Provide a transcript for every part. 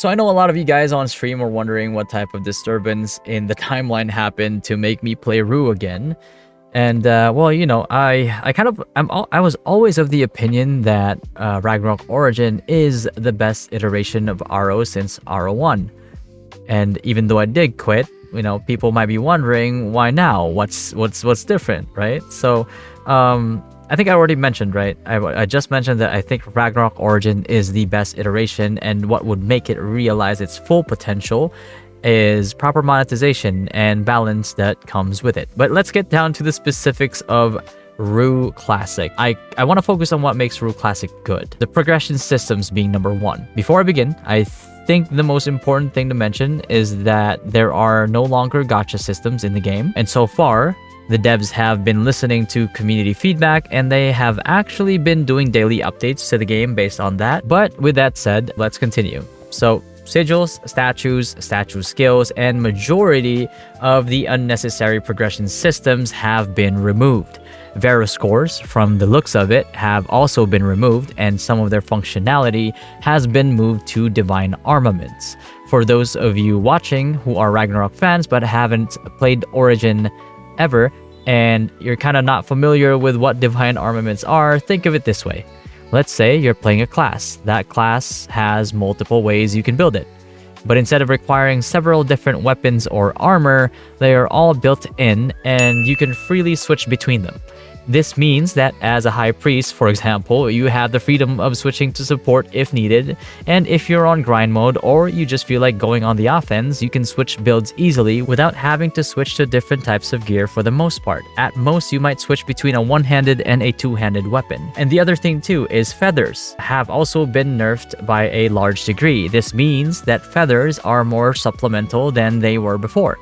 So I know a lot of you guys on stream are wondering what type of disturbance in the timeline happened to make me play Rue again. And well, you know, I was always of the opinion that Ragnarok Origin is the best iteration of RO since RO1. And even though I did quit, you know, people might be wondering why now? What's different, right? So I think I already mentioned, right? I just mentioned that I think Ragnarok Origin is the best iteration, and what would make it realize its full potential is proper monetization and balance that comes with it. But let's get down to the specifics of Rue Classic. I want to focus on what makes Rue Classic good. The progression systems being number one. Before I begin, I think the most important thing to mention is that there are no longer gacha systems in the game, and so far the devs have been listening to community feedback, and they have actually been doing daily updates to the game based on that. But with that said, let's continue. So sigils, statues, statue skills, and majority of the unnecessary progression systems have been removed. Vera scores, from the looks of it, have also been removed, and some of their functionality has been moved to divine armaments. For those of you watching who are Ragnarok fans but haven't played Origin ever, and you're kind of not familiar with what divine armaments are, think of it this way. Let's say you're playing a class. That class has multiple ways you can build it. But instead of requiring several different weapons or armor, they are all built in and you can freely switch between them. This means that as a high priest, for example, you have the freedom of switching to support if needed, and if you're on grind mode or you just feel like going on the offense, you can switch builds easily without having to switch to different types of gear for the most part. At most, you might switch between a one-handed and a two-handed weapon. And the other thing too is feathers have also been nerfed by a large degree. This means that feathers are more supplemental than they were before,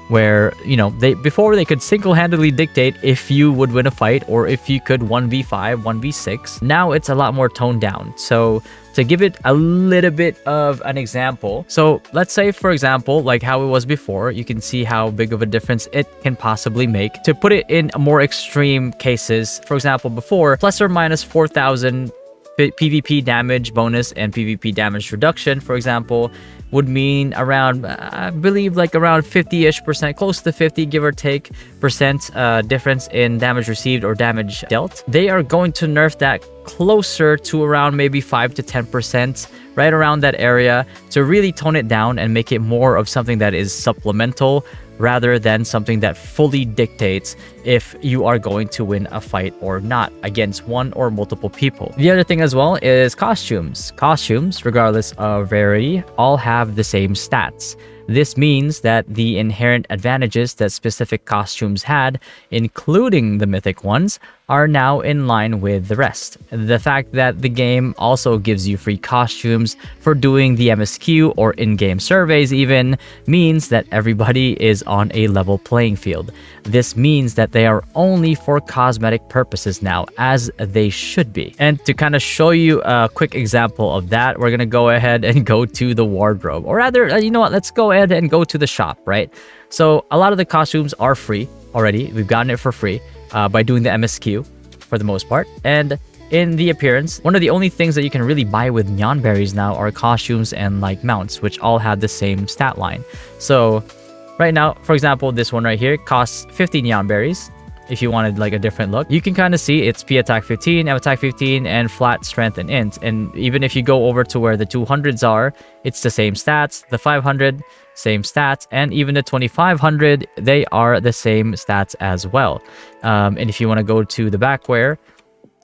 where, you know, before they could single-handedly dictate if you would win a fight or if you could 1v5, 1v6. Now it's a lot more toned down. So to give it a little bit of an example, so let's say, for example, like how it was before, you can see how big of a difference it can possibly make. To put it in more extreme cases, for example, before, plus or minus 4,000 PvP damage bonus and PvP damage reduction, for example, would mean around, I believe, like around 50-ish%, close to 50, give or take, percent difference in damage received or damage dealt. They are going to nerf that closer to around maybe 5 to 10%, right around that area, to really tone it down and make it more of something that is supplemental rather than something that fully dictates if you are going to win a fight or not against one or multiple people. The other thing as well is costumes. Costumes, regardless of rarity, all have the same stats. This means that the inherent advantages that specific costumes had, including the mythic ones, are now in line with the rest. The fact that the game also gives you free costumes for doing the MSQ or in-game surveys even means that everybody is on a level playing field. This means that they are only for cosmetic purposes now, as they should be. And to kind of show you a quick example of that, we're going to go ahead and go to the wardrobe. Or rather, you know what, let's go ahead and go to the shop, right? So a lot of the costumes are free already. We've gotten it for free by doing the MSQ for the most part. And in the appearance, one of the only things that you can really buy with neon berries now are costumes and like mounts, which all have the same stat line. So right now, for example, this one right here costs 50 neon berries. If you wanted like a different look, you can kind of see it's P attack 15, M attack 15, and flat strength and int. And even if you go over to where the 200s are, it's the same stats. The 500, same stats, and even the 2500, they are the same stats as well. And if you want to go to the backwear,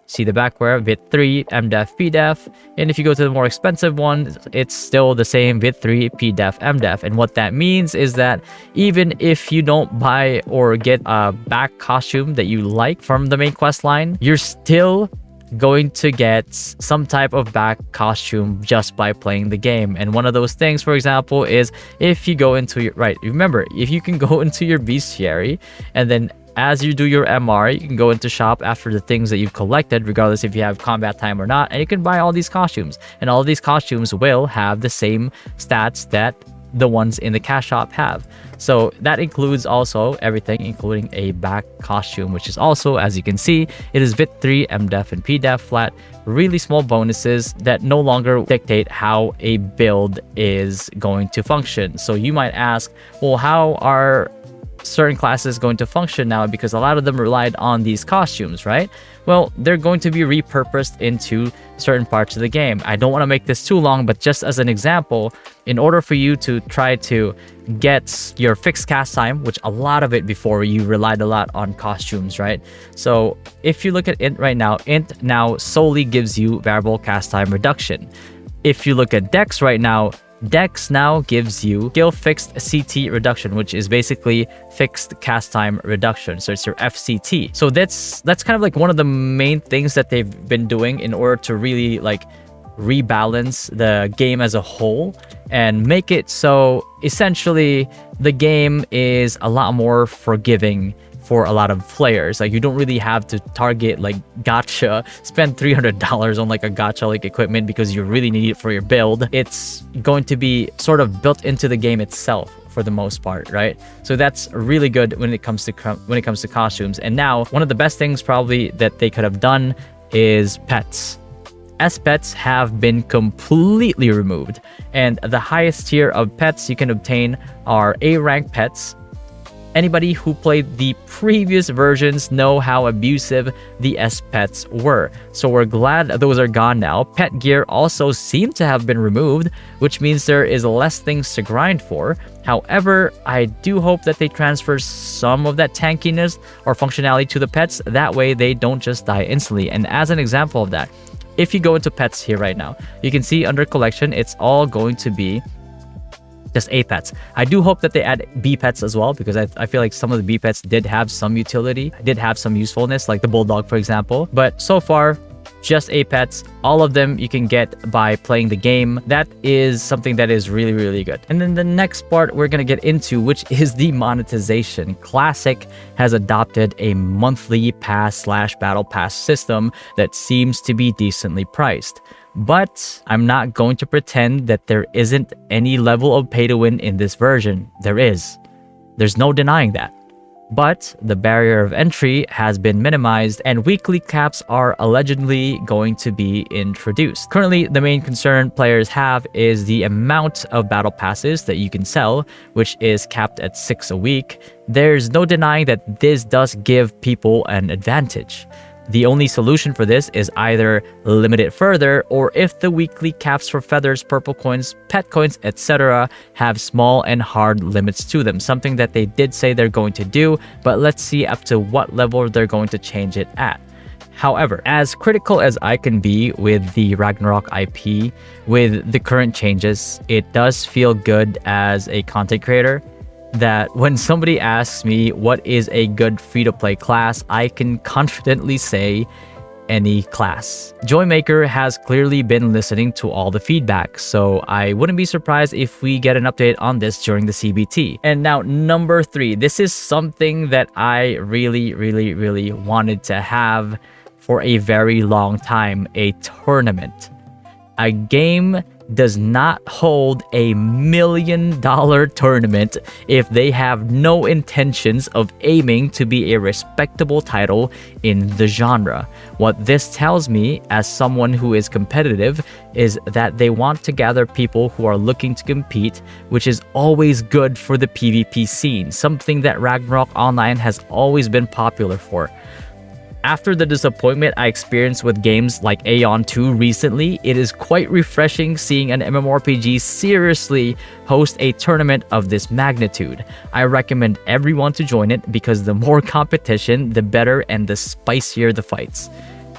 see the backwear, bit 3, MDEF, PDEF. And if you go to the more expensive one, it's still the same bit 3, PDEF, MDEF. And what that means is that even if you don't buy or get a back costume that you like from the main quest line, you're still going to get some type of back costume just by playing the game. And one of those things, for example, is if you go into your, right, remember, if you can go into your bestiary and then as you do your MR, you can go into shop after the things that you've collected, regardless if you have combat time or not, and you can buy all these costumes. And all of these costumes will have the same stats that the ones in the cash shop have. So that includes also everything, including a back costume, which is also, as you can see, it is VIT3, MDEF, and PDEF flat. Really small bonuses that no longer dictate how a build is going to function. So you might ask, well, how are certain classes going to function now, because a lot of them relied on these costumes, right? Well, they're going to be repurposed into certain parts of the game. I don't want to make this too long, but just as an example, in order for you to try to get your fixed cast time, which a lot of it before, you relied a lot on costumes, right? So if you look at Int right now, Int now solely gives you variable cast time reduction. If you look at Dex right now, Dex now gives you skill fixed CT reduction, which is basically fixed cast time reduction. So it's your FCT. So that's kind of like one of the main things that they've been doing in order to really like rebalance the game as a whole and make it so essentially the game is a lot more forgiving for a lot of players. Like, you don't really have to target like gacha, spend $300 on like a gacha like equipment because you really need it for your build. It's going to be sort of built into the game itself for the most part, right? So that's really good when it comes to costumes. And now one of the best things probably that they could have done is pets. S-pets have been completely removed, and the highest tier of pets you can obtain are A rank pets. Anybody who played the previous versions know how abusive the S-pets were. So we're glad those are gone now. Pet gear also seem to have been removed, which means there is less things to grind for. However, I do hope that they transfer some of that tankiness or functionality to the pets. That way they don't just die instantly. And as an example of that, if you go into pets here right now, you can see under collection, it's all going to be just A pets. I do hope that they add B pets as well, because I feel like some of the B pets did have some utility, did have some usefulness, like the bulldog, for example. But so far, just A pets. All of them you can get by playing the game. That is something that is really, really good. And then the next part we're going to get into, which is the monetization. Classic has adopted a monthly pass / battle pass system that seems to be decently priced. But I'm not going to pretend that there isn't any level of pay to win in this version. There is. There's no denying that. But the barrier of entry has been minimized, and weekly caps are allegedly going to be introduced. Currently, the main concern players have is the amount of battle passes that you can sell, which is capped at 6 a week. There's no denying that this does give people an advantage. The only solution for this is either limit it further, or if the weekly caps for feathers, purple coins, pet coins, etc. have small and hard limits to them, something that they did say they're going to do, but let's see up to what level they're going to change it at. However, as critical as I can be with the Ragnarok IP, with the current changes, it does feel good as a content creator that when somebody asks me what is a good free-to-play class, I can confidently say any class. Joymaker has clearly been listening to all the feedback, so I wouldn't be surprised if we get an update on this during the CBT. And now, number 3. This is something that I really wanted to have for a very long time: a tournament. A game does not hold $1 million tournament if they have no intentions of aiming to be a respectable title in the genre. What this tells me, as someone who is competitive, is that they want to gather people who are looking to compete, which is always good for the PvP scene, something that Ragnarok Online has always been popular for. After the disappointment I experienced with games like Aeon 2 recently, it is quite refreshing seeing an MMORPG seriously host a tournament of this magnitude. I recommend everyone to join it because the more competition, the better and the spicier the fights.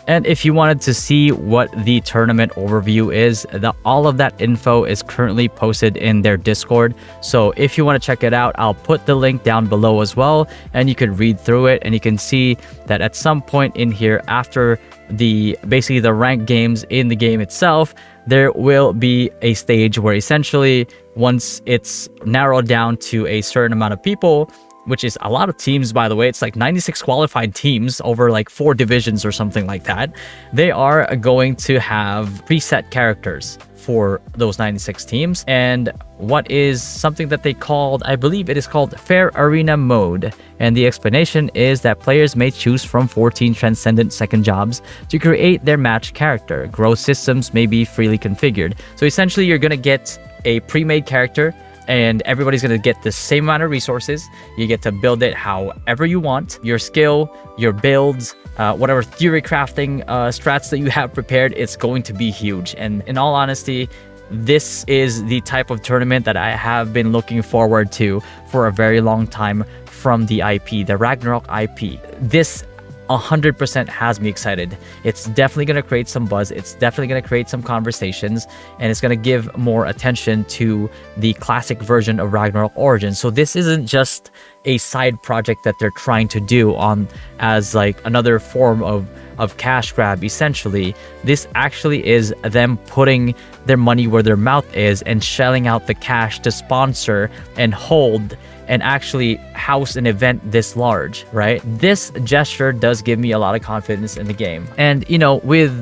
And if you wanted to see what the tournament overview is, all of that info is currently posted in their Discord. So if you want to check it out, I'll put the link down below as well, and you can read through it, and you can see that at some point in here, after basically the ranked games in the game itself, there will be a stage where essentially once it's narrowed down to a certain amount of people, which is a lot of teams, by the way. It's like 96 qualified teams over like 4 divisions or something like that. They are going to have preset characters for those 96 teams, and what is something that they called, I believe it is called Fair Arena Mode. And the explanation is that players may choose from 14 transcendent second jobs to create their match character. Growth systems may be freely configured. So essentially, you're gonna get a pre-made character, and everybody's gonna get the same amount of resources. You get to build it however you want. Your skill, your builds, whatever theory crafting strats that you have prepared, it's going to be huge. And in all honesty, this is the type of tournament that I have been looking forward to for a very long time from the IP, the Ragnarok IP. This 100% has me excited. It's definitely going to create some buzz. It's definitely going to create some conversations, and it's going to give more attention to the classic version of Ragnarok Origin. So this isn't just a side project that they're trying to do on as like another form of cash grab. Essentially, this actually is them putting their money where their mouth is and shelling out the cash to sponsor and hold and actually house an event this large, right? This gesture does give me a lot of confidence in the game. And, you know, with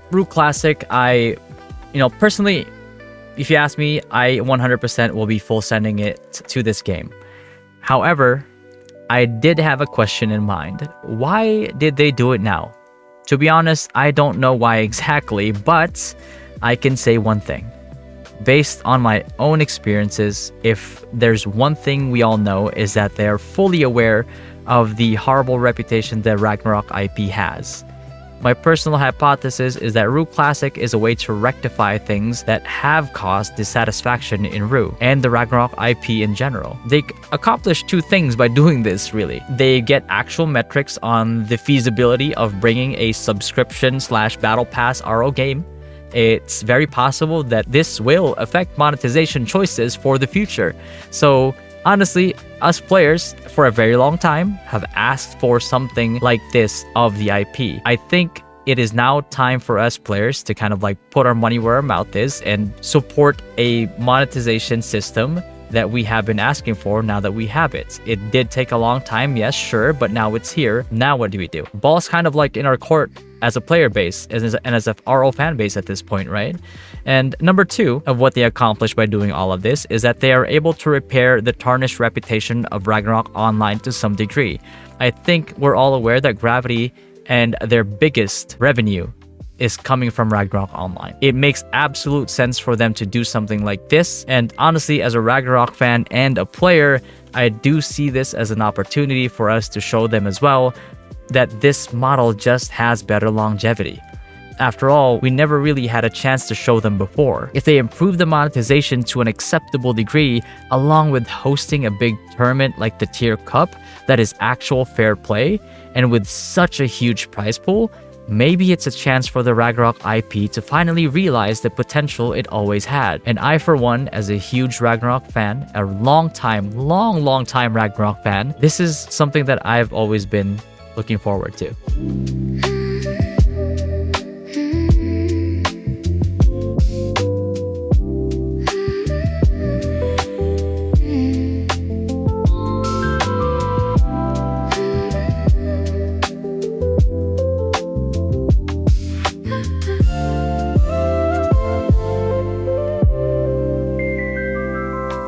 Ragnarok Classic, personally, if you ask me, I 100% will be full sending it to this game. However, I did have a question in mind. Why did they do it now? To be honest, I don't know why exactly, but I can say one thing. Based on my own experiences, if there's one thing we all know, is that they're fully aware of the horrible reputation that Ragnarok IP has. My personal hypothesis is that Ragnarok Classic is a way to rectify things that have caused dissatisfaction in Ragnarok and the Ragnarok IP in general. They accomplish two things by doing this, really. They get actual metrics on the feasibility of bringing a subscription/battle pass RO game. It's very possible that this will affect monetization choices for the future. So honestly, us players for a very long time have asked for something like this of the IP. I think it is now time for us players to kind of like put our money where our mouth is and support a monetization system that we have been asking for now that we have it. It did take a long time, yes, sure, but now it's here. Now what do we do? Ball's kind of like in our court as a player base and as a RO fan base at this point, right? And number two of what they accomplished by doing all of this is that they are able to repair the tarnished reputation of Ragnarok Online to some degree. I think we're all aware that Gravity and their biggest revenue is coming from Ragnarok Online. It makes absolute sense for them to do something like this. And honestly, as a Ragnarok fan and a player, I do see this as an opportunity for us to show them as well that this model just has better longevity. After all, we never really had a chance to show them before. If they improve the monetization to an acceptable degree, along with hosting a big tournament like the Tyr Cup that is actual fair play, and with such a huge prize pool, maybe it's a chance for the Ragnarok IP to finally realize the potential it always had. And I, for one, as a huge Ragnarok fan, a long time Ragnarok fan, this is something that I've always been looking forward to.